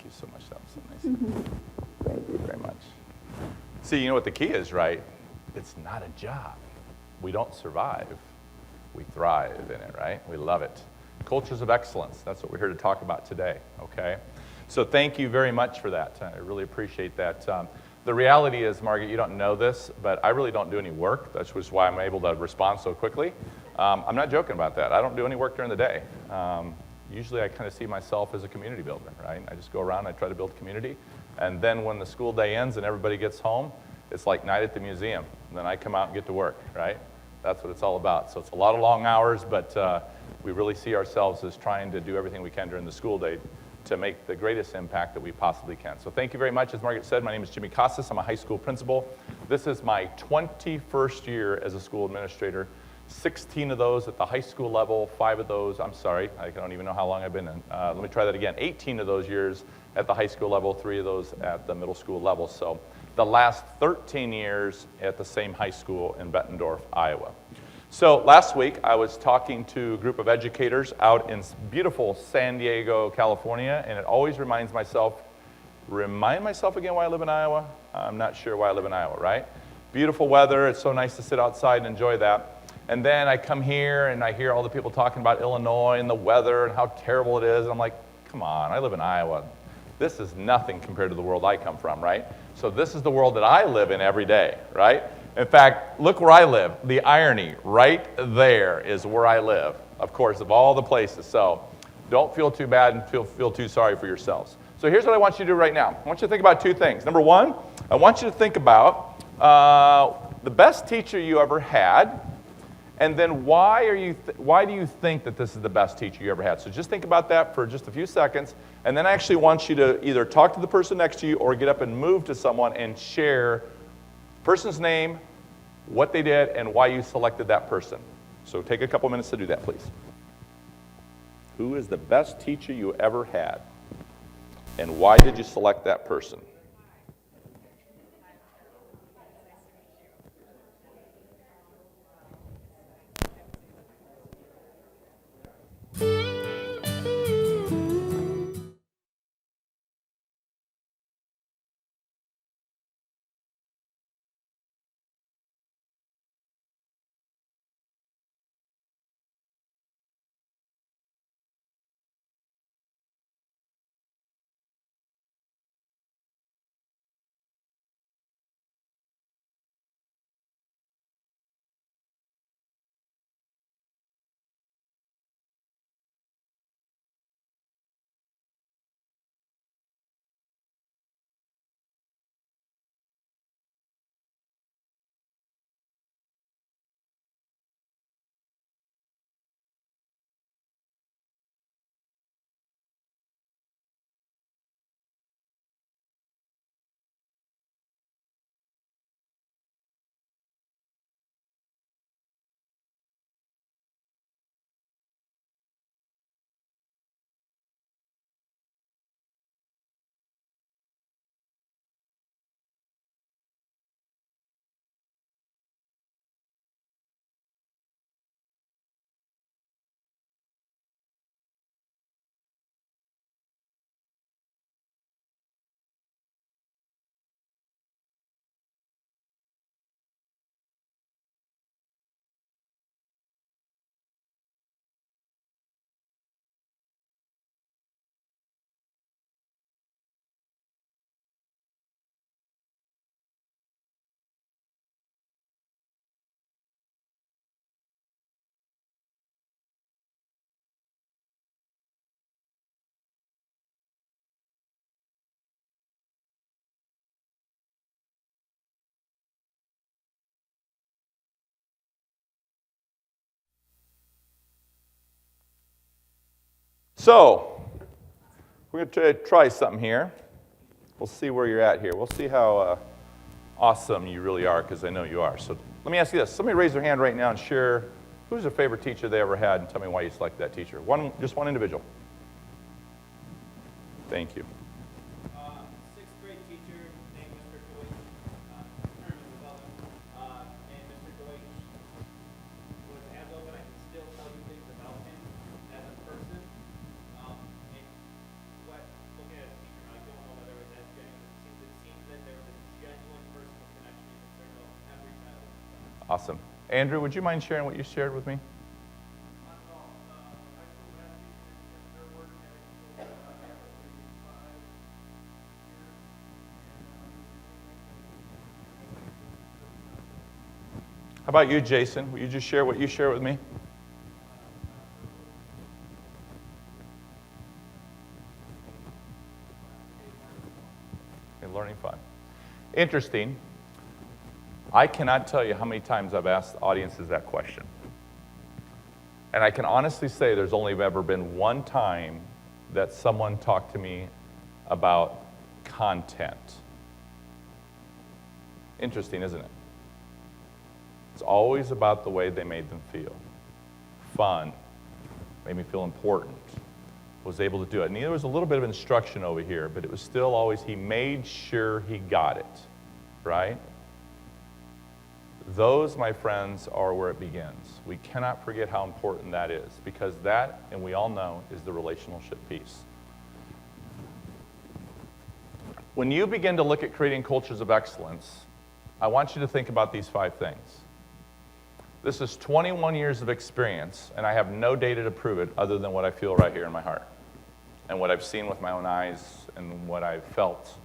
you so much. That was so nice. Thank you very much. See, you know what the key is, right? It's not a job. We don't survive. We thrive in it, right? We love it. Cultures of excellence. That's what we're here to talk about today, okay? So thank you very much for that. I really appreciate that. The reality is, Margaret, you don't know this, but I really don't do any work. That's just why I'm able to respond so quickly. I'm not joking about that. I don't do any work during the day. Usually I kind of see myself as a community builder, right? I just go around, I try to build community, and then when the school day ends and everybody gets home, it's like night at the museum. And then I come out and get to work, right? That's what it's all about. So it's a lot of long hours, but we really see ourselves as trying to do everything we can during the school day to make the greatest impact that we possibly can. So thank you very much. As Margaret said, my name is Jimmy Casas. I'm a high school principal. This is my 21st year as a school administrator. 16 of those at the high school level, 5 of those, I'm sorry, I don't even know how long I've been in. Let me try that again. 18 of those years at the high school level, 3 of those at the middle school level. So the last 13 years at the same high school in Bettendorf, Iowa. So last week I was talking to a group of educators out in beautiful San Diego, California, and it always remind myself again why I live in Iowa? I'm not sure why I live in Iowa, right? Beautiful weather, it's so nice to sit outside and enjoy that. And then I come here and I hear all the people talking about Illinois and the weather and how terrible it is. And I'm like, come on, I live in Iowa. This is nothing compared to the world I come from, right? So this is the world that I live in every day, right? In fact, look where I live. The irony right there is where I live, of course, of all the places. So don't feel too bad and feel too sorry for yourselves. So here's what I want you to do right now. I want you to think about 2 things. Number 1, I want you to think about the best teacher you ever had. And then why do you think that this is the best teacher you ever had? So just think about that for just a few seconds, and then I actually want you to either talk to the person next to you or get up and move to someone and share the person's name, what they did, and why you selected that person. So take a couple minutes to do that, please. Who is the best teacher you ever had? And why did you select that person? So, we're going to try something here. We'll see where you're at here. We'll see how awesome you really are, because I know you are. So let me ask you this. Somebody raise their hand right now and share who's their favorite teacher they ever had, and tell me why you selected that teacher. Just one individual. Thank you. Sixth grade teacher named Mr. Deutsch, Herman Weldon, and Mr. Deutsch was as open. I can still tell you things about him as a person. And what looking at a teacher, I Awesome. Andrew, would you mind sharing what you shared with me? How about you, Jason? Will you just share what you share with me? Okay, learning fun. Interesting. I cannot tell you how many times I've asked audiences that question. And I can honestly say there's only ever been one time that someone talked to me about content. Interesting, isn't it? It's always about the way they made them feel. Fun, made me feel important, was able to do it. And there was a little bit of instruction over here, but it was still always, he made sure he got it, right? Those, my friends, are where it begins. We cannot forget how important that is, because that, and we all know, is the relationship piece. When you begin to look at creating cultures of excellence, I want you to think about these 5 things. This is 21 years of experience, and I have no data to prove it other than what I feel right here in my heart, and what I've seen with my own eyes, and what I've felt,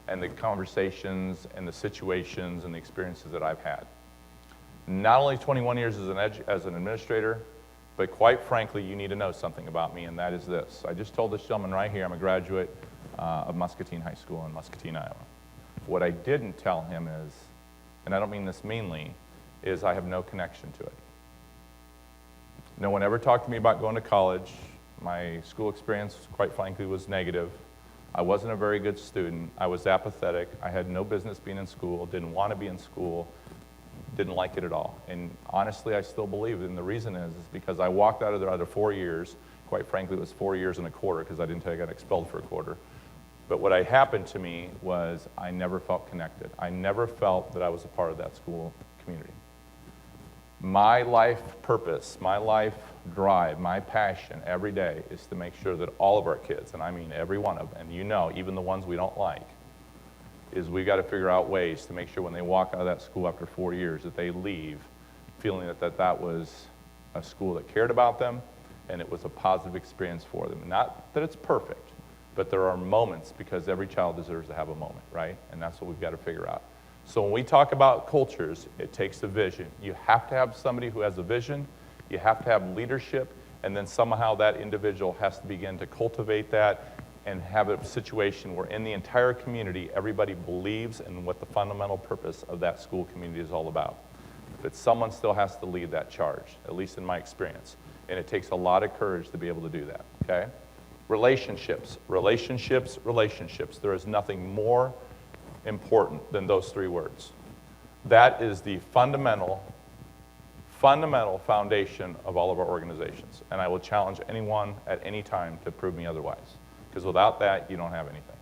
and the conversations, and the situations, and the experiences that I've had. Not only 21 years as an administrator, but quite frankly, you need to know something about me, and that is this. I just told this gentleman right here, I'm a graduate of Muscatine High School in Muscatine, Iowa. What I didn't tell him is, and I don't mean this meanly, is I have no connection to it. No one ever talked to me about going to college. My school experience, quite frankly, was negative. I wasn't a very good student. I was apathetic. I had no business being in school, didn't want to be in school, didn't like it at all. And honestly, I still believe it. And the reason is because I walked out of there after 4 years. Quite frankly, it was 4 years and a quarter because I didn't think I got expelled for a quarter. But what happened to me was I never felt connected. I never felt that I was a part of that school community. My life purpose, my life drive, my passion every day is to make sure that all of our kids, and I mean every one of them, and you know, even the ones we don't like, is we got to figure out ways to make sure when they walk out of that school after 4 years that they leave feeling that was a school that cared about them and it was a positive experience for them. Not that it's perfect, but there are moments because every child deserves to have a moment, right? And that's what we've got to figure out. So when we talk about cultures, it takes a vision. You have to have somebody who has a vision, you have to have leadership, and then somehow that individual has to begin to cultivate that and have a situation where in the entire community, everybody believes in what the fundamental purpose of that school community is all about. But someone still has to lead that charge, at least in my experience. And it takes a lot of courage to be able to do that, okay? Relationships, relationships, relationships. There is nothing more important than those 3 words. That is the fundamental foundation of all of our organizations. And I will challenge anyone at any time to prove me otherwise. Because without that, you don't have anything.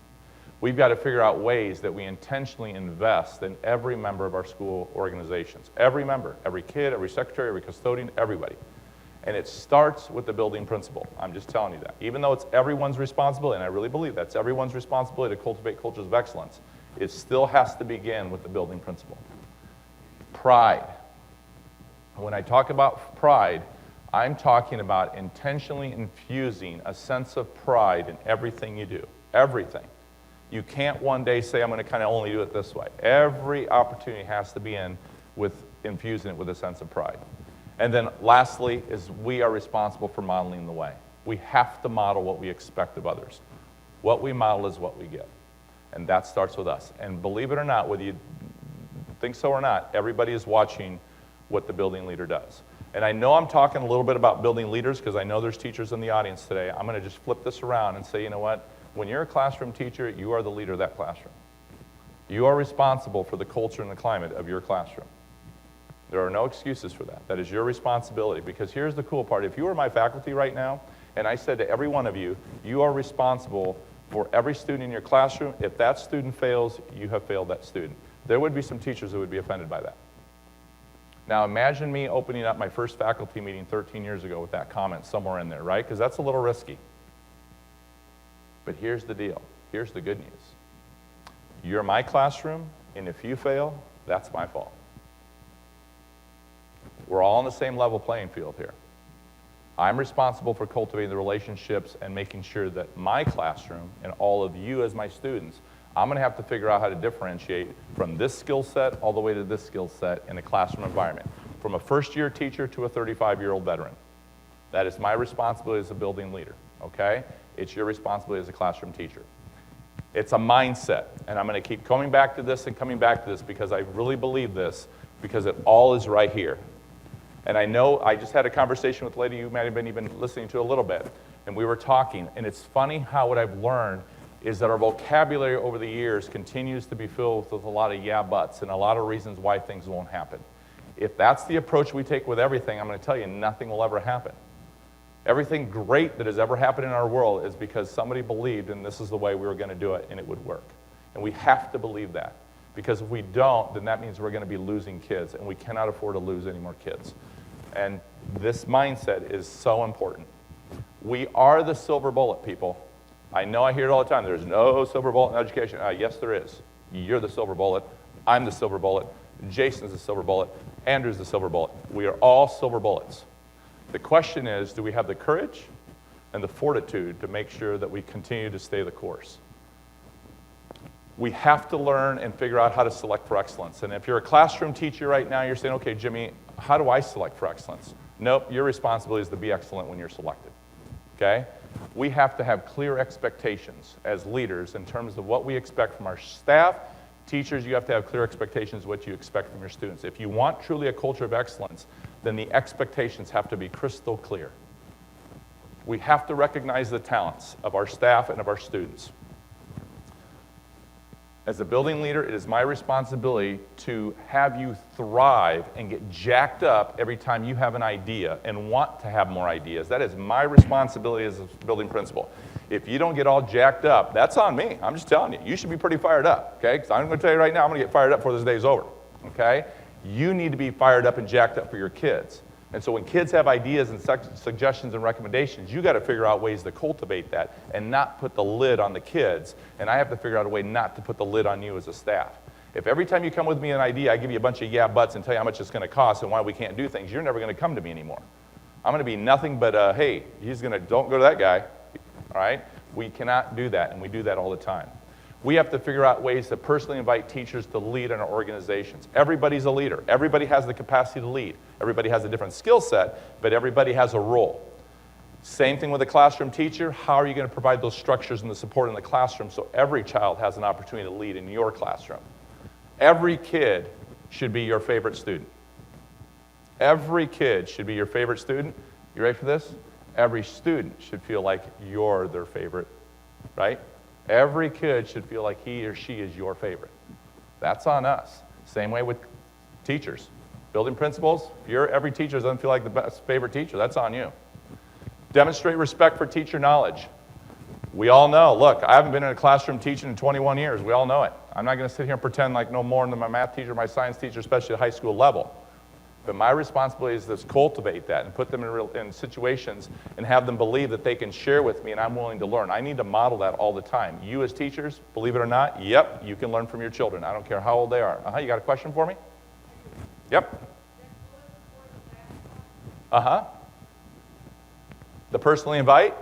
We've got to figure out ways that we intentionally invest in every member of our school organizations. Every member, every kid, every secretary, every custodian, everybody. And it starts with the building principle. I'm just telling you that. Even though it's everyone's responsibility, and I really believe that's everyone's responsibility to cultivate cultures of excellence, it still has to begin with the building principle. Pride. When I talk about pride, I'm talking about intentionally infusing a sense of pride in everything you do. Everything. You can't one day say, I'm going to kind of only do it this way. Every opportunity has to be infusing it with a sense of pride. And then lastly is we are responsible for modeling the way. We have to model what we expect of others. What we model is what we get. And that starts with us. And believe it or not, whether you think so or not, everybody is watching what the building leader does. And I know I'm talking a little bit about building leaders because I know there's teachers in the audience today. I'm going to just flip this around and say, you know what? When you're a classroom teacher, you are the leader of that classroom. You are responsible for the culture and the climate of your classroom. There are no excuses for that. That is your responsibility. Because here's the cool part. If you were my faculty right now, and I said to every one of you, you are responsible for every student in your classroom. If that student fails, you have failed that student. There would be some teachers who would be offended by that. Now imagine me opening up my first faculty meeting 13 years ago with that comment somewhere in there, right? Because that's a little risky. But here's the deal. Here's the good news. You're my classroom, and if you fail, that's my fault. We're all on the same level playing field here. I'm responsible for cultivating the relationships and making sure that my classroom and all of you as my students, I'm going to have to figure out how to differentiate from this skill set all the way to this skill set in a classroom environment, from a first-year teacher to a 35-year-old veteran. That is my responsibility as a building leader, okay? It's your responsibility as a classroom teacher. It's a mindset, and I'm going to keep coming back to this and coming back to this because I really believe this, because it all is right here. And I know I just had a conversation with a lady you might have been even listening to a little bit, and we were talking, and it's funny how what I've learned is that our vocabulary over the years continues to be filled with a lot of yeah buts and a lot of reasons why things won't happen. If that's the approach we take with everything, I'm going to tell you, nothing will ever happen. Everything great that has ever happened in our world is because somebody believed, and this is the way we were going to do it, and it would work. And we have to believe that. Because if we don't, then that means we're going to be losing kids, and we cannot afford to lose any more kids. And this mindset is so important. We are the silver bullet, people. I know I hear it all the time. There's no silver bullet in education. Yes, there is. You're the silver bullet. I'm the silver bullet. Jason's the silver bullet. Andrew's the silver bullet. We are all silver bullets. The question is, do we have the courage and the fortitude to make sure that we continue to stay the course? We have to learn and figure out how to select for excellence. And if you're a classroom teacher right now, you're saying, okay, Jimmy, how do I select for excellence? Nope, your responsibility is to be excellent when you're selected, okay? We have to have clear expectations as leaders in terms of what we expect from our staff. Teachers, you have to have clear expectations of what you expect from your students. If you want truly a culture of excellence, then the expectations have to be crystal clear. We have to recognize the talents of our staff and of our students. As a building leader, it is my responsibility to have you thrive and get jacked up every time you have an idea and want to have more ideas. That is my responsibility as a building principal. If you don't get all jacked up, that's on me. I'm just telling you. You should be pretty fired up, okay? Because I'm going to tell you right now, I'm going to get fired up before this day's over, okay? You need to be fired up and jacked up for your kids. And so when kids have ideas and suggestions and recommendations, you got to figure out ways to cultivate that and not put the lid on the kids. And I have to figure out a way not to put the lid on you as a staff. If every time you come with me an idea, I give you a bunch of yeah buts and tell you how much it's going to cost and why we can't do things, you're never going to come to me anymore. I'm going to be nothing but, hey, don't go to that guy, all right? We cannot do that, and we do that all the time. We have to figure out ways to personally invite teachers to lead in our organizations. Everybody's a leader. Everybody has the capacity to lead. Everybody has a different skill set, but everybody has a role. Same thing with a classroom teacher. How are you going to provide those structures and the support in the classroom so every child has an opportunity to lead in your classroom? Every kid should be your favorite student. Every kid should be your favorite student. You ready for this? Every student should feel like you're their favorite, right? Every kid should feel like he or she is your favorite. That's on us. Same way with teachers. Building principals, if every teacher doesn't feel like the best favorite teacher, that's on you. Demonstrate respect for teacher knowledge. We all know, look, I haven't been in a classroom teaching in 21 years. We all know it. I'm not going to sit here and pretend like no more than my math teacher, my science teacher, especially at high school level. But my responsibility is to cultivate that and put them in situations and have them believe that they can share with me and I'm willing to learn. I need to model that all the time. You as teachers, believe it or not, yep, you can learn from your children. I don't care how old they are. You got a question for me? Yep. The personally invite?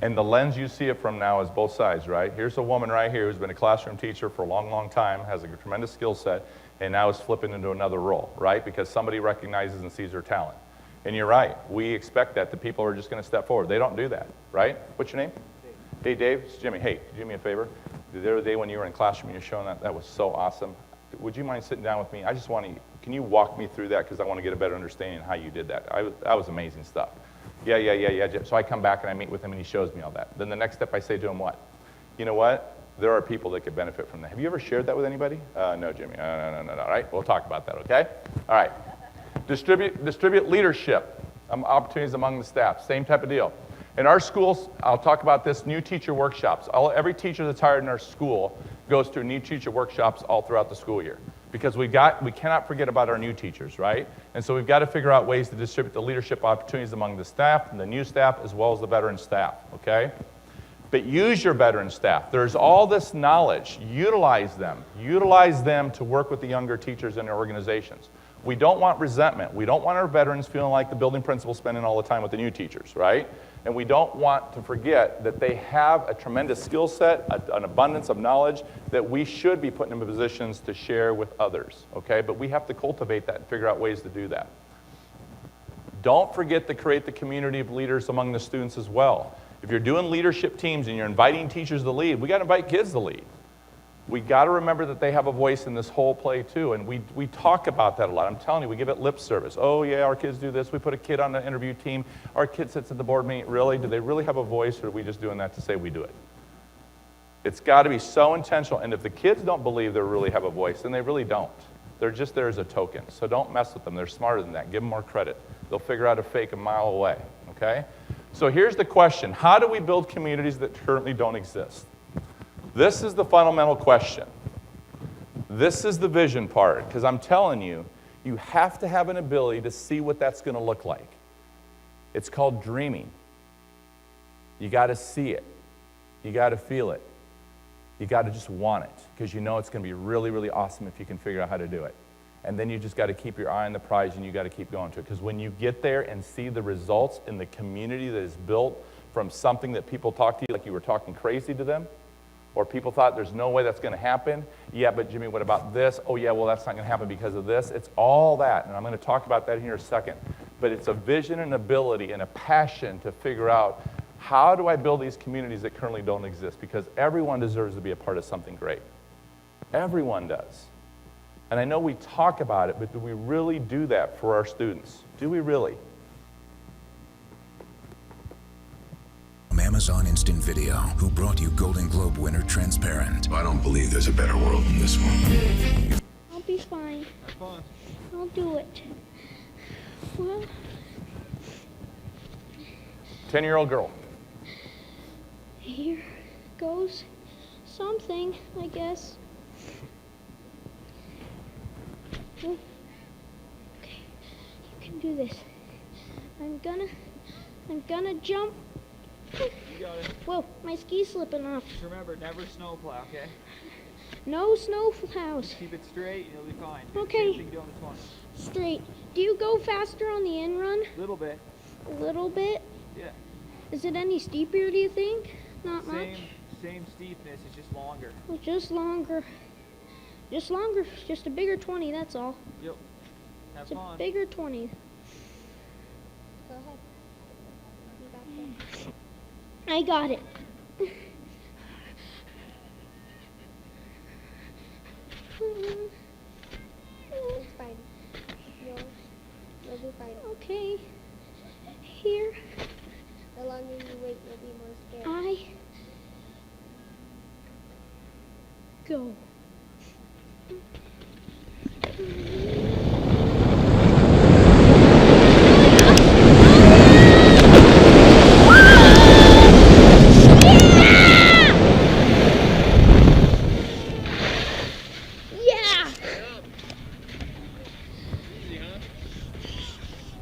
And the lens you see it from now is both sides, right? Here's a woman right here who's been a classroom teacher for a long, long time, has a tremendous skill set, and now is flipping into another role, right? Because somebody recognizes and sees her talent. And you're right. We expect that the people are just going to step forward. They don't do that, right? What's your name? Dave. Hey, Dave. It's Jimmy. Hey, do me a favor. The other day when you were in classroom, you're showing that was so awesome. Would you mind sitting down with me? I just want to, can you walk me through that? Because I want to get a better understanding of how you did that. That was amazing stuff. Yeah. So I come back and I meet with him and he shows me all that. Then the next step I say to him, what? You know what? There are people that could benefit from that. Have you ever shared that with anybody? No, Jimmy. No. All right, we'll talk about that, okay? All right. Distribute leadership, opportunities among the staff, same type of deal. In our schools, I'll talk about this, new teacher workshops. Every teacher that's hired in our school goes through new teacher workshops all throughout the school year. Because we cannot forget about our new teachers, right? And so we've got to figure out ways to distribute the leadership opportunities among the staff, and the new staff, as well as the veteran staff, okay? But use your veteran staff. There's all this knowledge. Utilize them. Utilize them to work with the younger teachers in their organizations. We don't want resentment. We don't want our veterans feeling like the building principal spending all the time with the new teachers, right? And we don't want to forget that they have a tremendous skill set, an abundance of knowledge that we should be putting them in positions to share with others, okay? But we have to cultivate that and figure out ways to do that. Don't forget to create the community of leaders among the students as well. If you're doing leadership teams and you're inviting teachers to lead, we got to invite kids to lead. We got to remember that they have a voice in this whole play too, and we talk about that a lot. I'm telling you, we give it lip service. Oh yeah, our kids do this. We put a kid on the interview team. Our kid sits at the board meeting. Really? Do they really have a voice, or are we just doing that to say we do it? It's got to be so intentional, and if the kids don't believe they really have a voice, then they really don't. They're just there as a token, so don't mess with them. They're smarter than that. Give them more credit. They'll figure out a fake a mile away, okay? So here's the question. How do we build communities that currently don't exist? This is the fundamental question. This is the vision part, because I'm telling you, you have to have an ability to see what that's going to look like. It's called dreaming. You got to see it. You got to feel it. You got to just want it, because you know it's going to be really, really awesome if you can figure out how to do it. And then you just got to keep your eye on the prize, and you got to keep going to it, because when you get there and see the results in the community that is built from something that people talk to you like you were talking crazy to them, or people thought there's no way that's going to happen. Yeah, but Jimmy, what about this? Oh yeah, well that's not going to happen because of this. It's all that, and I'm going to talk about that here in a second. But it's a vision and ability and a passion to figure out, how do I build these communities that currently don't exist? Because everyone deserves to be a part of something great. Everyone does. And I know we talk about it, but do we really do that for our students? Do we really? Amazon Instant Video, who brought you Golden Globe winner Transparent. I don't believe there's a better world than this one. I'll be fine. Have fun. I'll do it. Well, 10-year-old girl. here goes something, I guess. Oh, okay, you can do this. I'm gonna jump. You got it. Whoa, my ski's slipping off. Just remember, never snowplow, okay? No snow plows. Keep it straight and you'll be fine. Okay. Same thing doing this one. Straight. Do you go faster on the in run? Little bit. A little bit. Yeah. Is it any steeper, do you think? Not much. Same steepness, it's just longer. Well, just longer. Just longer. Just a bigger 20, that's all. Yep. Have It's a fun. bigger 20. Go ahead. You got this. I got it. It's fine. You'll be fine. Okay. Here The longer you wait, you'll be more scared. I go. Yeah!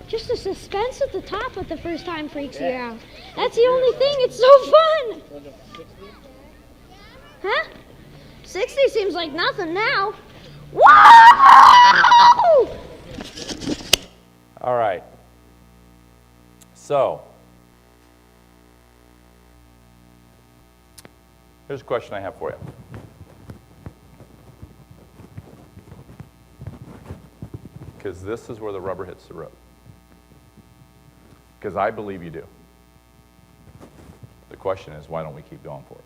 Just the suspense at the top at the first time freaks you out. That's the only thing. It's so fun. Huh? 60 seems like nothing now. Whoa! All right. So, here's a question I have for you. Because this is where the rubber hits the road. Because I believe you do. The question is, why don't we keep going for it?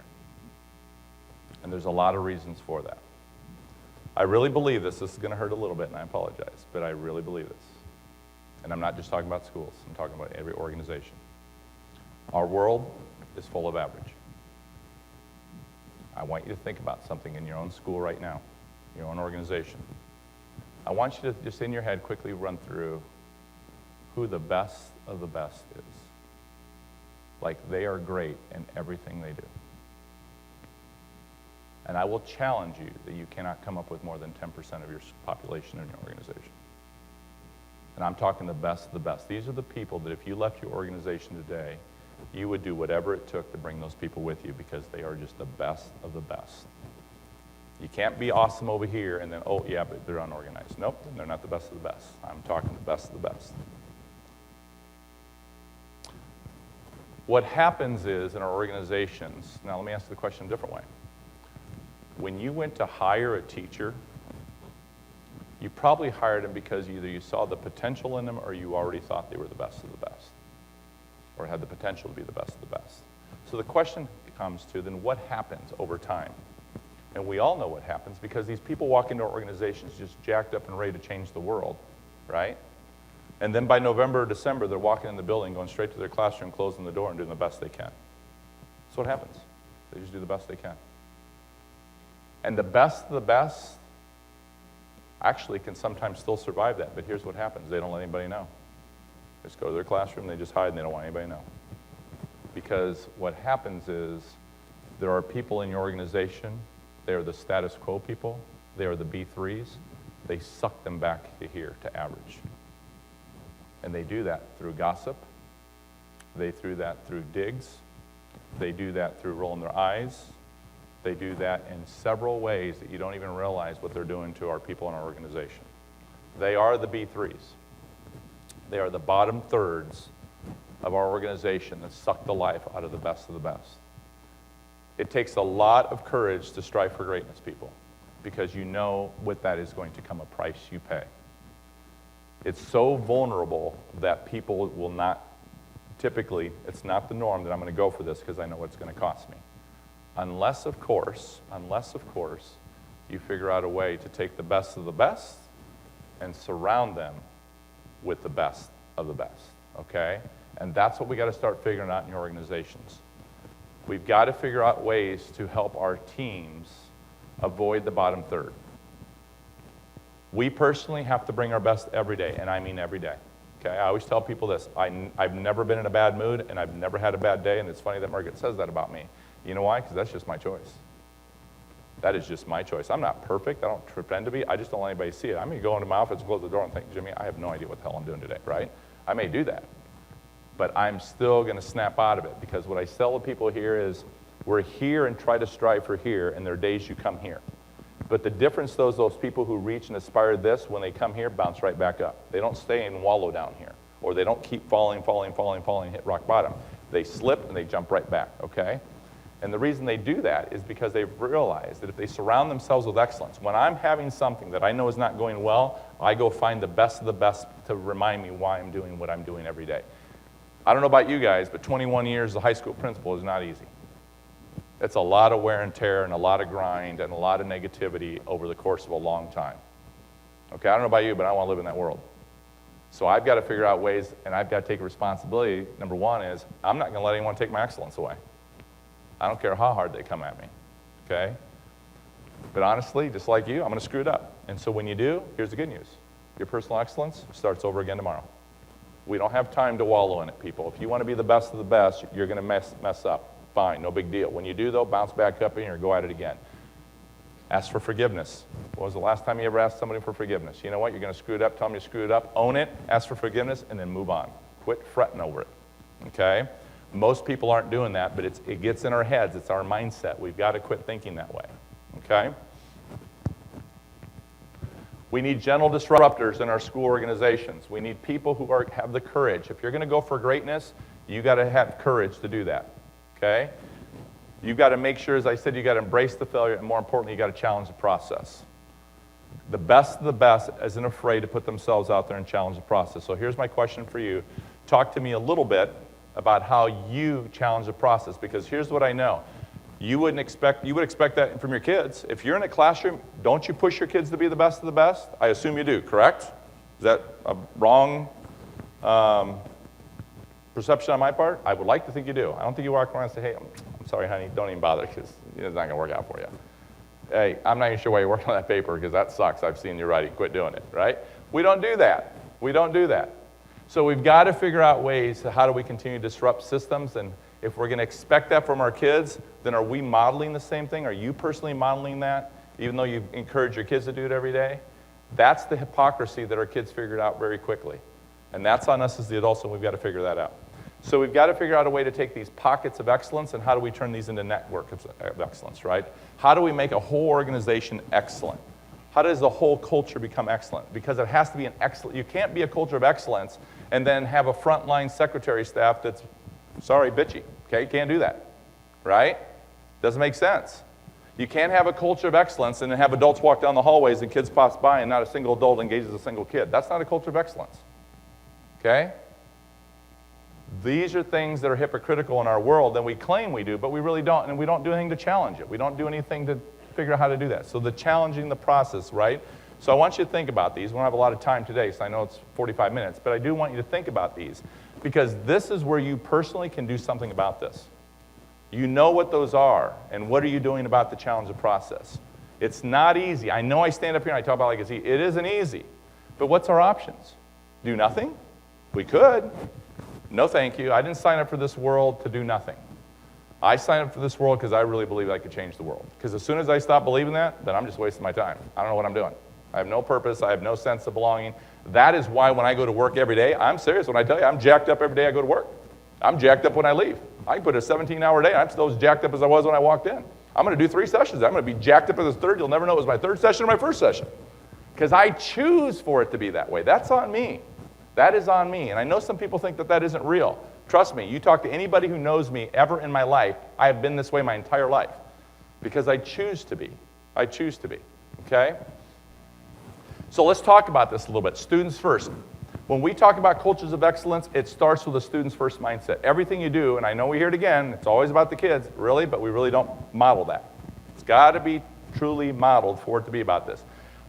And there's a lot of reasons for that. I really believe this. This is going to hurt a little bit, and I apologize, but I really believe this. And I'm not just talking about schools. I'm talking about every organization. Our world is full of average. I want you to think about something in your own school right now, your own organization. I want you to just in your head quickly run through who the best of the best is. Like they are great in everything they do. And I will challenge you that you cannot come up with more than 10% of your population in your organization. And I'm talking the best of the best. These are the people that if you left your organization today, you would do whatever it took to bring those people with you because they are just the best of the best. You can't be awesome over here and then, oh, yeah, but they're unorganized. Nope, they're not the best of the best. I'm talking the best of the best. What happens is in our organizations, now let me ask the question a different way. When you went to hire a teacher, you probably hired them because either you saw the potential in them or you already thought they were the best of the best or had the potential to be the best of the best. So the question comes to then what happens over time? And we all know what happens because these people walk into our organizations just jacked up and ready to change the world, right? And then by November or December, they're walking in the building, going straight to their classroom, closing the door, and doing the best they can. That's what happens. They just do the best they can. And the best of the best actually can sometimes still survive that, but here's what happens. They don't let anybody know. They just go to their classroom, they just hide, and they don't want anybody to know. Because what happens is there are people in your organization, they are the status quo people, they are the B3s, they suck them back to here, to average. And they do that through gossip, they do that through digs, they do that through rolling their eyes, they do that in several ways that you don't even realize what they're doing to our people in our organization. They are the B3s. They are the bottom thirds of our organization that suck the life out of the best of the best. It takes a lot of courage to strive for greatness, people, because you know what that is going to come a price you pay. It's so vulnerable that people will not, typically, it's not the norm that I'm going to go for this because I know what it's going to cost me. Unless, of course, you figure out a way to take the best of the best and surround them with the best of the best, okay? And that's what we got to start figuring out in your organizations. We've got to figure out ways to help our teams avoid the bottom third. We personally have to bring our best every day, and I mean every day. Okay, I always tell people this. I've never been in a bad mood, and I've never had a bad day, and it's funny that Margaret says that about me. You know why? Because that's just my choice. That is just my choice. I'm not perfect. I don't pretend to be. I just don't let anybody see it. I may go into my office, close the door, and think, Jimmy, I have no idea what the hell I'm doing today, right? I may do that. But I'm still going to snap out of it because what I tell the people here is we're here and try to strive for here, and there are days you come here. But the difference, those people who reach and aspire this, when they come here, bounce right back up. They don't stay and wallow down here, or they don't keep falling, hit rock bottom. They slip and they jump right back, okay? And the reason they do that is because they've realized that if they surround themselves with excellence, when I'm having something that I know is not going well, I go find the best of the best to remind me why I'm doing what I'm doing every day. I don't know about you guys, but 21 years as a high school principal is not easy. It's a lot of wear and tear and a lot of grind and a lot of negativity over the course of a long time. Okay, I don't know about you, but I want to live in that world. So I've got to figure out ways, and I've got to take responsibility. Number one is, I'm not going to let anyone take my excellence away. I don't care how hard they come at me, okay? But honestly, just like you, I'm going to screw it up. And so when you do, here's the good news. Your personal excellence starts over again tomorrow. We don't have time to wallow in it, people. If you want to be the best of the best, you're going to mess up. Fine, no big deal. When you do, though, bounce back up in here, go at it again. Ask for forgiveness. When was the last time you ever asked somebody for forgiveness? You know what? You're going to screw it up. Tell them you screwed it up. Own it. Ask for forgiveness, and then move on. Quit fretting over it, okay? Most people aren't doing that, but it gets in our heads. It's our mindset. We've got to quit thinking that way, okay? We need gentle disruptors in our school organizations. We need people who have the courage. If you're going to go for greatness, you got to have courage to do that, okay? You've got to make sure, as I said, you got to embrace the failure, and more importantly, you got to challenge the process. The best of the best isn't afraid to put themselves out there and challenge the process. So here's my question for you. Talk to me a little bit about how you challenge the process, because here's what I know. You would expect that from your kids. If you're in a classroom, don't you push your kids to be the best of the best? I assume you do, correct? Is that a wrong perception on my part? I would like to think you do. I don't think you walk around and say, hey, I'm sorry, honey, don't even bother because it's not going to work out for you. Hey, I'm not even sure why you're working on that paper because that sucks. I've seen you writing. Quit doing it, right? We don't do that. We don't do that. So we've got to figure out ways to how do we continue to disrupt systems and If we're going to expect that from our kids, then are we modeling the same thing? Are you personally modeling that, even though you encourage your kids to do it every day? That's the hypocrisy that our kids figured out very quickly. And that's on us as the adults, and we've got to figure that out. So we've got to figure out a way to take these pockets of excellence, and how do we turn these into networks of excellence, right? How do we make a whole organization excellent? How does the whole culture become excellent? Because it has to be an excellent, you can't be a culture of excellence and then have a frontline secretary staff that's, sorry, bitchy, okay? You can't do that, right? Doesn't make sense. You can't have a culture of excellence and then have adults walk down the hallways and kids pass by and not a single adult engages a single kid. That's not a culture of excellence, okay? These are things that are hypocritical in our world that we claim we do, but we really don't, and we don't do anything to challenge it. We don't do anything to figure out how to do that. So the challenging the process, right? So I want you to think about these. We don't have a lot of time today, so I know it's 45 minutes, but I do want you to think about these, because this is where you personally can do something about this. You know what those are, and what are you doing about the challenge of process? It's not easy. I know I stand up here and I talk about like it's easy. It isn't easy. But what's our options? Do nothing? We could. No, thank you. I didn't sign up for this world to do nothing. I signed up for this world because I really believe I could change the world. Because as soon as I stop believing that, then I'm just wasting my time. I don't know what I'm doing. I have no purpose. I have no sense of belonging. That is why when I go to work every day, I'm serious when I tell you, I'm jacked up every day I go to work. I'm jacked up when I leave. I can put a 17-hour day, and I'm still as jacked up as I was when I walked in. I'm going to do 3 sessions. I'm going to be jacked up at this third. You'll never know it was my third session or my first session. Because I choose for it to be that way. That's on me. That is on me. And I know some people think that that isn't real. Trust me, you talk to anybody who knows me ever in my life, I have been this way my entire life. Because I choose to be. I choose to be. Okay? So let's talk about this a little bit. Students first. When we talk about cultures of excellence, it starts with a students first mindset. Everything you do, and I know we hear it again, it's always about the kids, really, but we really don't model that. It's got to be truly modeled for it to be about this.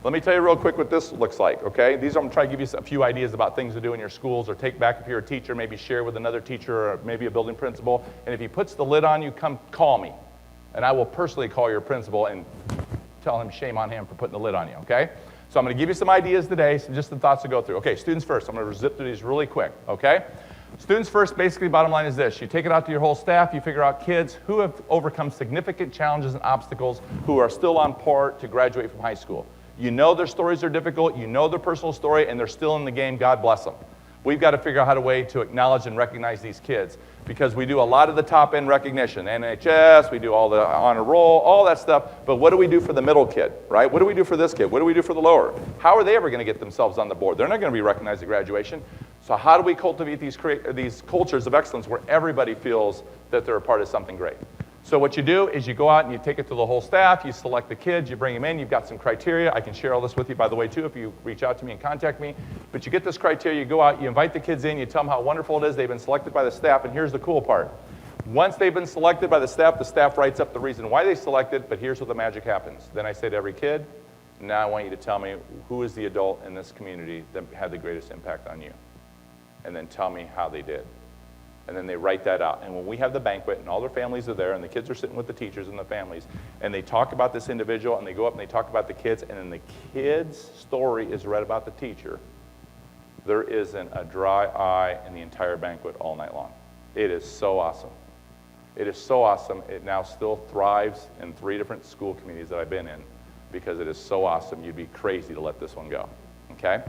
Let me tell you real quick what this looks like, okay? These I'm trying to give you a few ideas about things to do in your schools, or take back if you're a teacher, maybe share with another teacher or maybe a building principal. And if he puts the lid on you, come call me. And I will personally call your principal and tell him shame on him for putting the lid on you, okay? So I'm going to give you some ideas today, some just some thoughts to go through. Okay, students first. I'm going to zip through these really quick, okay? Students first, basically, bottom line is this. You take it out to your whole staff. You figure out kids who have overcome significant challenges and obstacles who are still on par to graduate from high school. You know their stories are difficult. You know their personal story, and they're still in the game. God bless them. We've got to figure out how to way to acknowledge and recognize these kids, because we do a lot of the top-end recognition, NHS, we do all the honor roll, all that stuff, but what do we do for the middle kid, right? What do we do for this kid? What do we do for the lower? How are they ever going to get themselves on the board? They're not going to be recognized at graduation. So how do we cultivate these cultures of excellence where everybody feels that they're a part of something great? So what you do is you go out and you take it to the whole staff, you select the kids, you bring them in, you've got some criteria. I can share all this with you, by the way, too, if you reach out to me and contact me. But you get this criteria, you go out, you invite the kids in, you tell them how wonderful it is, they've been selected by the staff, and here's the cool part. Once they've been selected by the staff writes up the reason why they selected, but here's where the magic happens. Then I say to every kid, now I want you to tell me who is the adult in this community that had the greatest impact on you. And then tell me how they did. And then they write that out. And when we have the banquet and all their families are there and the kids are sitting with the teachers and the families and they talk about this individual and they go up and they talk about the kids and then the kid's story is read about the teacher, there isn't a dry eye in the entire banquet all night long. It is so awesome. It is so awesome. It now still thrives in 3 different school communities that I've been in because it is so awesome. You'd be crazy to let this one go. Okay?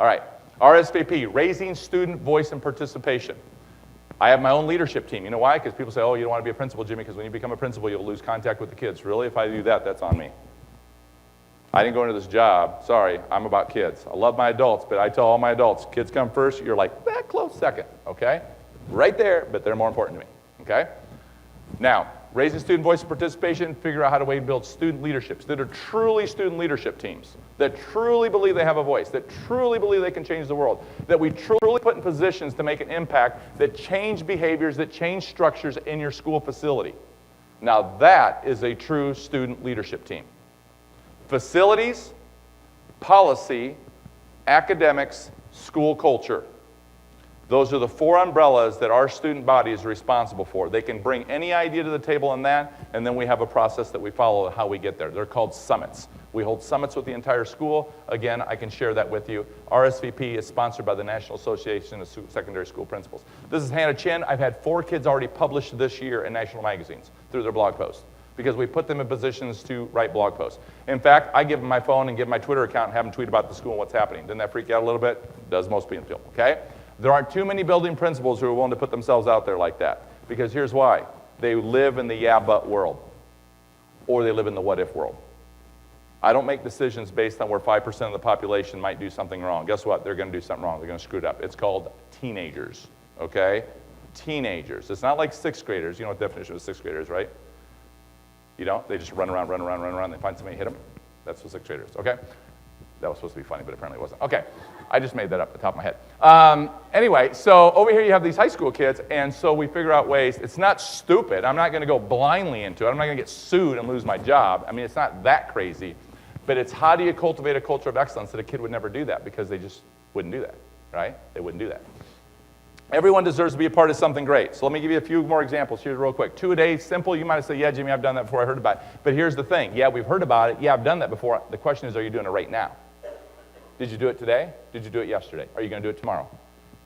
All right. RSVP, raising student voice and participation. I have my own leadership team. You know why? Because people say, oh, you don't want to be a principal, Jimmy, because when you become a principal, you'll lose contact with the kids. Really? If I do that, that's on me. I didn't go into this job. Sorry, I'm about kids. I love my adults, but I tell all my adults, kids come first. You're like, that close second, okay? Right there, but they're more important to me, okay? Now, raising student voice and participation, figure out how to build student leaderships that are truly student leadership teams, that truly believe they have a voice, that truly believe they can change the world, that we truly put in positions to make an impact, that change behaviors, that change structures in your school facility. Now that is a true student leadership team. Facilities, policy, academics, school culture. Those are the 4 umbrellas that our student body is responsible for. They can bring any idea to the table on that, and then we have a process that we follow how we get there. They're called summits. We hold summits with the entire school. Again, I can share that with you. RSVP is sponsored by the National Association of Secondary School Principals. This is Hannah Chin. I've had 4 kids already published this year in national magazines through their blog posts because we put them in positions to write blog posts. In fact, I give them my phone and give them my Twitter account and have them tweet about the school and what's happening. Doesn't that freak you out a little bit? Does most people, okay? There aren't too many building principals who are willing to put themselves out there like that because here's why. They live in the yeah, but world, or they live in the what if world. I don't make decisions based on where 5% of the population might do something wrong. Guess what? They're going to do something wrong. They're going to screw it up. It's called teenagers, okay? Teenagers. It's not like 6th graders. You know what the definition of 6th graders, right? You don't? They just run around. They find somebody, hit them. That's what 6th graders, okay? That was supposed to be funny, but apparently it wasn't. Okay, I just made that up at the top of my head. Anyway, so over here you have these high school kids, and so we figure out ways. It's not stupid. I'm not going to go blindly into it. I'm not going to get sued and lose my job. I mean, it's not that crazy. But it's how do you cultivate a culture of excellence that a kid would never do that because they just wouldn't do that, right? They wouldn't do that. Everyone deserves to be a part of something great. So let me give you a few more examples here real quick. 2 a day, simple. You might have said, yeah, Jimmy, I've done that before. I heard about it. But here's the thing. Yeah, we've heard about it. Yeah, I've done that before. The question is, are you doing it right now? Did you do it today? Did you do it yesterday? Are you going to do it tomorrow?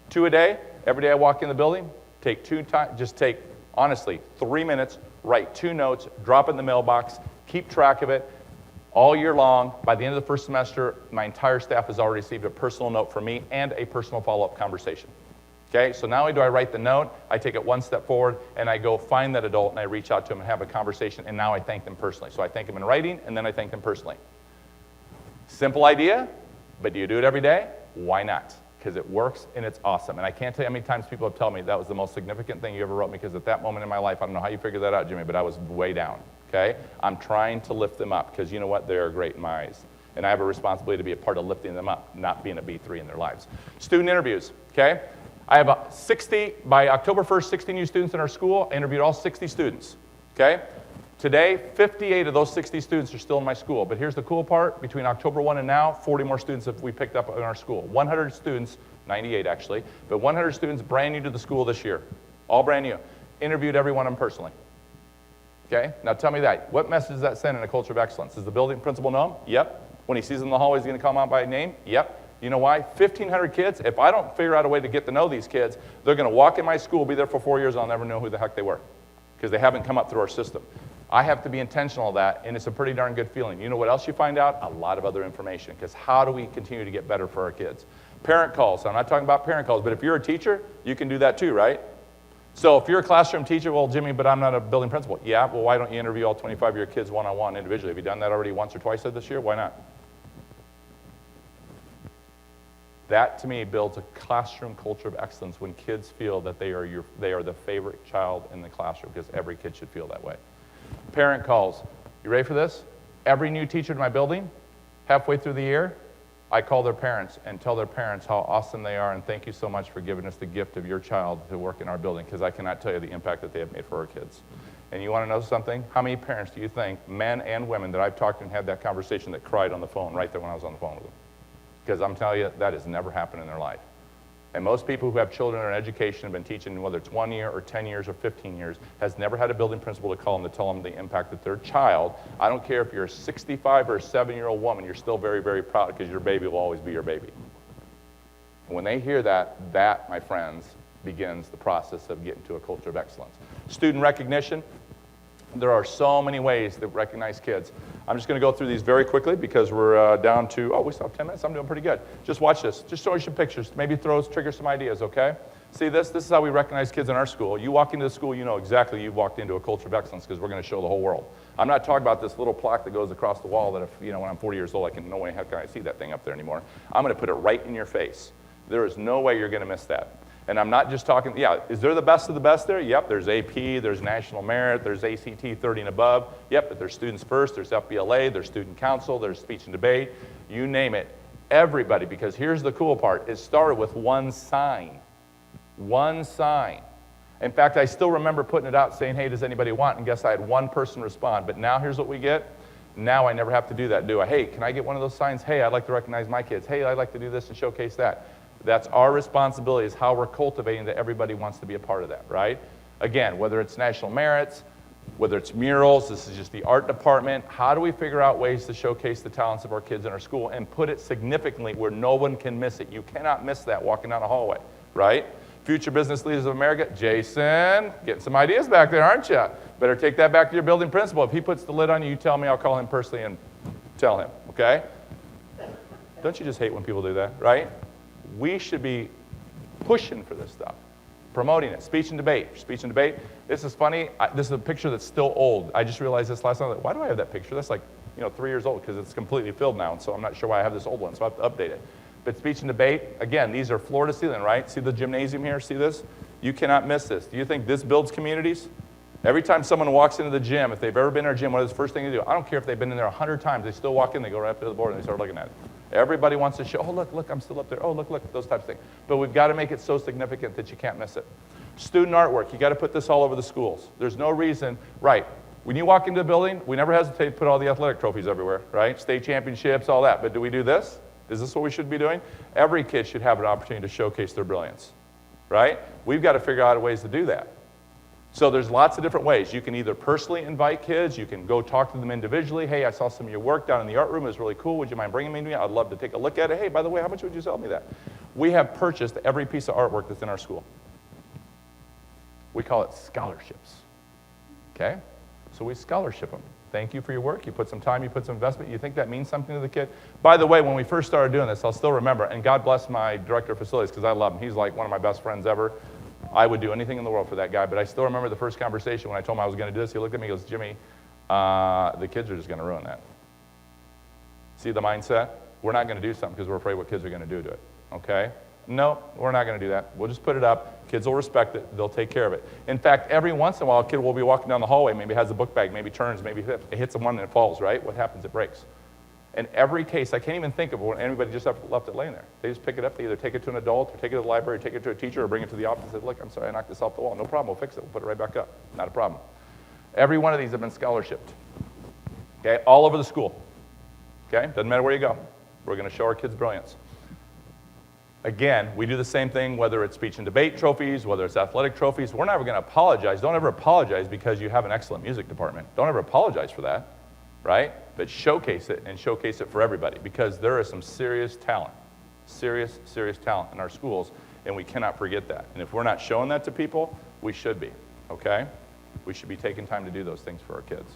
2 a day. Every day I walk in the building, take 2 times. Just take, honestly, 3 minutes, write 2 notes, drop it in the mailbox, keep track of it. All year long, by the end of the first semester, my entire staff has already received a personal note from me and a personal follow-up conversation. Okay, so not only do I write the note, I take it one step forward, and I go find that adult, and I reach out to them and have a conversation, and now I thank them personally. So I thank them in writing, and then I thank them personally. Simple idea, but do you do it every day? Why not? Because it works, and it's awesome. And I can't tell you how many times people have told me that was the most significant thing you ever wrote me, because at that moment in my life, I don't know how you figured that out, Jimmy, but I was way down. Okay? I'm trying to lift them up because you know what? They are great in my eyes. And I have a responsibility to be a part of lifting them up, not being a B3 in their lives. Student interviews, okay? I have 60, by October 1st, 60 new students in our school. I interviewed all 60 students, okay? Today, 58 of those 60 students are still in my school. But here's the cool part. Between October 1 and now, 40 more students have we picked up in our school. 100 students, 98 actually, but 100 students brand new to the school this year. All brand new. Interviewed every one of them personally. Okay, now tell me that. What message does that send in a culture of excellence? Does the building principal know him? Yep. When he sees them in the hallway, he's going to call them out by name? Yep. You know why? 1,500 kids, if I don't figure out a way to get to know these kids, they're going to walk in my school, be there for 4 years, I'll never know who the heck they were because they haven't come up through our system. I have to be intentional of that, and it's a pretty darn good feeling. You know what else you find out? A lot of other information, because how do we continue to get better for our kids? Parent calls. I'm not talking about parent calls, but if you're a teacher, you can do that too, right? So if you're a classroom teacher, well, Jimmy, but I'm not a building principal. Yeah, well, why don't you interview all 25 of your kids one-on-one individually? Have you done that already once or twice this year? Why not? That, to me, builds a classroom culture of excellence when kids feel that they are the favorite child in the classroom, because every kid should feel that way. Parent calls. You ready for this? Every new teacher in my building, halfway through the year, I call their parents and tell their parents how awesome they are and thank you so much for giving us the gift of your child to work in our building, because I cannot tell you the impact that they have made for our kids. And you want to know something? How many parents do you think, men and women, that I've talked to and had that conversation that cried on the phone right there when I was on the phone with them? Because I'm telling you, that has never happened in their life. And most people who have children in education have been teaching, whether it's 1 year or 10 years or 15 years, has never had a building principal to call them to tell them the impact that their child, I don't care if you're a 65 or a 7-year-old woman, you're still very, very proud because your baby will always be your baby. And when they hear that, that, my friends, begins the process of getting to a culture of excellence. Student recognition. There are so many ways to recognize kids. I'm just going to go through these very quickly because we're down to, we still have 10 minutes. I'm doing pretty good. Just watch this. Just show you some pictures. Maybe trigger some ideas, okay? See this? This is how we recognize kids in our school. You walk into the school, you know exactly you've walked into a culture of excellence because we're going to show the whole world. I'm not talking about this little plaque that goes across the wall that if, when I'm 40 years old, no way how can I see that thing up there anymore. I'm going to put it right in your face. There is no way you're going to miss that. And I'm not just talking, is there the best of the best there? Yep, there's AP, there's National Merit, there's ACT 30 and above. Yep, but there's Students First, there's FBLA, there's Student Council, there's Speech and Debate. You name it. Everybody, because here's the cool part. It started with one sign. One sign. In fact, I still remember putting it out saying, hey, does anybody want? And guess I had one person respond. But now here's what we get. Now I never have to do that, do I? Hey, can I get one of those signs? Hey, I'd like to recognize my kids. Hey, I'd like to do this and showcase that. That's our responsibility, is how we're cultivating that everybody wants to be a part of that, right? Again, whether it's National Merits, Whether it's murals, this is just the art department. How do we figure out ways to showcase the talents of our kids in our school and put it significantly where no one can miss it? You cannot miss that walking down a hallway, right? Future Business Leaders of America, Jason, getting some ideas back there, aren't you? Better take that back to your building principal. If he puts the lid on you, you tell me, I'll call him personally and tell him, okay? Don't you just hate when people do that, right? We should be pushing for this stuff, promoting it. Speech and debate. Speech and debate. This is funny. This is a picture that's still old. I just realized this last night. Like, why do I have that picture? That's like, 3 years old because it's completely filled now, and so I'm not sure why I have this old one, so I have to update it. But speech and debate, again, these are floor to ceiling, right? See the gymnasium here? See this? You cannot miss this. Do you think this builds communities? Every time someone walks into the gym, if they've ever been in our gym, what is the first thing they do? I don't care if they've been in there 100 times. They still walk in, they go right up to the board, and they start looking at it. Everybody wants to show, oh, look, I'm still up there. Oh, look, those types of things. But we've got to make it so significant that you can't miss it. Student artwork, you got to put this all over the schools. There's no reason, right? When you walk into the building, we never hesitate to put all the athletic trophies everywhere, right? State championships, all that. But do we do this? Is this what we should be doing? Every kid should have an opportunity to showcase their brilliance, right? We've got to figure out ways to do that. So there's lots of different ways. You can either personally invite kids. You can go talk to them individually. Hey, I saw some of your work down in the art room. It was really cool. Would you mind bringing me to me? I'd love to take a look at it. Hey, by the way, how much would you sell me that? We have purchased every piece of artwork that's in our school. We call it scholarships, okay? So we scholarship them. Thank you for your work. You put some time, you put some investment. You think that means something to the kid? By the way, when we first started doing this, I'll still remember, and God bless my director of facilities because I love him. He's like one of my best friends ever. I would do anything in the world for that guy, but I still remember the first conversation when I told him I was going to do this. He looked at me and goes, Jimmy, the kids are just going to ruin that. See the mindset? We're not going to do something because we're afraid what kids are going to do to it, okay? No, we're not going to do that. We'll just put it up. Kids will respect it. They'll take care of it. In fact, every once in a while, a kid will be walking down the hallway, maybe has a book bag, maybe turns, maybe it hits someone and it falls, right? What happens? It breaks. In every case, I can't even think of when anybody just left it laying there. They just pick it up. They either take it to an adult or take it to the library, or take it to a teacher, or bring it to the office and say, look, I'm sorry, I knocked this off the wall. No problem. We'll fix it. We'll put it right back up. Not a problem. Every one of these have been scholarshiped, okay, all over the school, okay? Doesn't matter where you go. We're going to show our kids' brilliance. Again, we do the same thing, whether it's speech and debate trophies, whether it's athletic trophies. We're never going to apologize. Don't ever apologize because you have an excellent music department. Don't ever apologize for that, right? But showcase it and showcase it for everybody because there is some serious talent in our schools, and we cannot forget that. And if we're not showing that to people, we should be, okay? We should be taking time to do those things for our kids.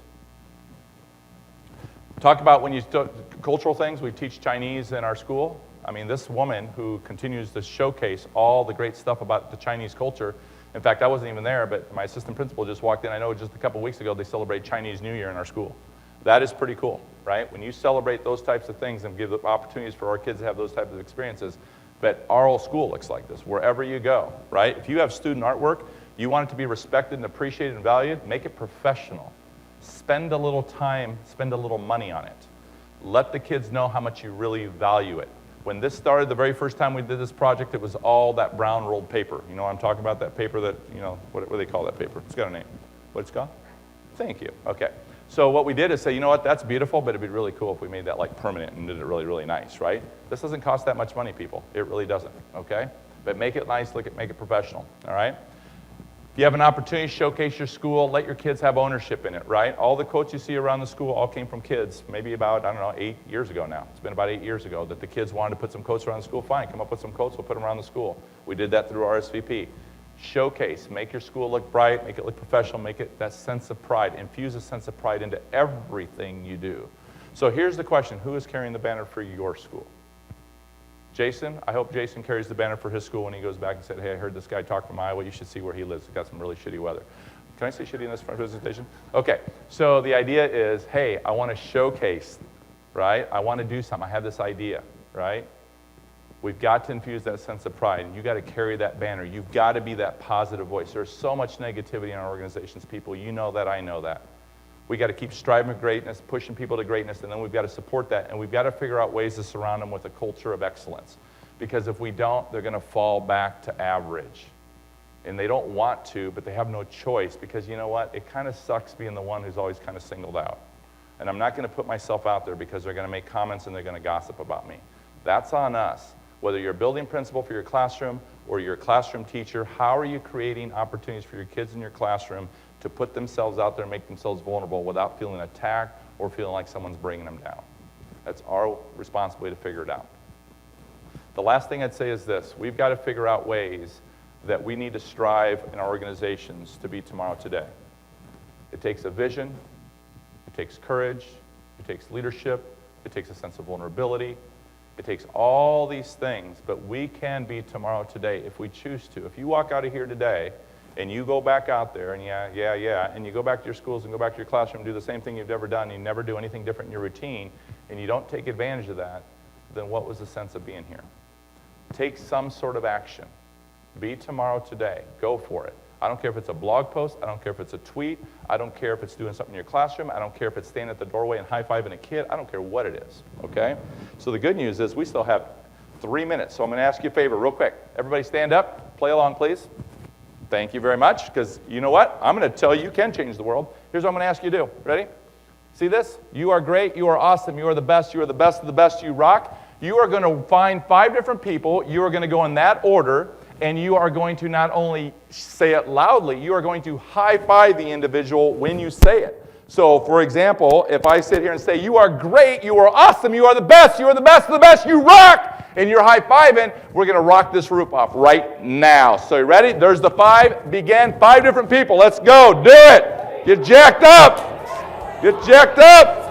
Talk about when you cultural things. We teach Chinese in our school. I mean, this woman who continues to showcase all the great stuff about the Chinese culture. In fact, I wasn't even there, but my assistant principal just walked in. I know just a couple weeks ago they celebrate Chinese New Year in our school. That is pretty cool, right? When you celebrate those types of things and give the opportunities for our kids to have those types of experiences. But our whole school looks like this, wherever you go, right? If you have student artwork, you want it to be respected and appreciated and valued, make it professional. Spend a little time, spend a little money on it. Let the kids know how much you really value it. When this started, the very first time we did this project, it was all that brown rolled paper. You know what I'm talking about? That paper that, what do they call that paper? It's got a name. What's it called? Thank you. Okay. So what we did is say, you know what, that's beautiful, but it'd be really cool if we made that like permanent and did it really, really nice, right? This doesn't cost that much money, people. It really doesn't, okay? But make it nice, make it professional, all right? If you have an opportunity to showcase your school, let your kids have ownership in it, right? All the quotes you see around the school all came from kids, maybe about, 8 years ago now. It's been about 8 years ago that the kids wanted to put some quotes around the school. Fine, come up with some quotes, we'll put them around the school. We did that through RSVP. Showcase, make your school look bright, make it look professional, make it that sense of pride. Infuse a sense of pride into everything you do. So here's the question, who is carrying the banner for your school? Jason, I hope Jason carries the banner for his school when he goes back and said, hey, I heard this guy talk from Iowa. You should see where he lives. He's got some really shitty weather. Can I say shitty in this presentation? Okay, so the idea is, hey, I want to showcase, right? I want to do something. I have this idea, right? We've got to infuse that sense of pride, and you've got to carry that banner. You've got to be that positive voice. There's so much negativity in our organizations, people. You know that, I know that. We've got to keep striving for greatness, pushing people to greatness, and then we've got to support that, and we've got to figure out ways to surround them with a culture of excellence. Because if we don't, they're going to fall back to average. And they don't want to, but they have no choice, because you know what? It kind of sucks being the one who's always kind of singled out. And I'm not going to put myself out there because they're going to make comments and they're going to gossip about me. That's on us. Whether you're a building principal for your classroom, or you're a classroom teacher, how are you creating opportunities for your kids in your classroom to put themselves out there and make themselves vulnerable without feeling attacked or feeling like someone's bringing them down? That's our responsibility to figure it out. The last thing I'd say is this. We've got to figure out ways that we need to strive in our organizations to be tomorrow today. It takes a vision. It takes courage. It takes leadership. It takes a sense of vulnerability. It takes all these things, but we can be tomorrow today if we choose to. If you walk out of here today and you go back out there and and you go back to your schools and go back to your classroom and do the same thing you've ever done, and you never do anything different in your routine, and you don't take advantage of that, then what was the sense of being here? Take some sort of action. Be tomorrow today. Go for it. I don't care if it's a blog post. I don't care if it's a tweet. I don't care if it's doing something in your classroom. I don't care if it's standing at the doorway and high-fiving a kid. I don't care what it is, okay? So the good news is we still have 3 minutes. So I'm going to ask you a favor real quick. Everybody stand up. Play along, please. Thank you very much, because you know what? I'm going to tell you you can change the world. Here's what I'm going to ask you to do. Ready? See this? You are great. You are awesome. You are the best. You are the best of the best. You rock. You are going to find 5 different people. You are going to go in that order. And you are going to not only say it loudly, you are going to high-five the individual when you say it. So, for example, if I sit here and say, you are great, you are awesome, you are the best of the best, you rock, and you're high-fiving, we're going to rock this roof off right now. So, you ready? There's the 5. Begin. 5 different people. Let's go. Do it. Get jacked up. Get jacked up.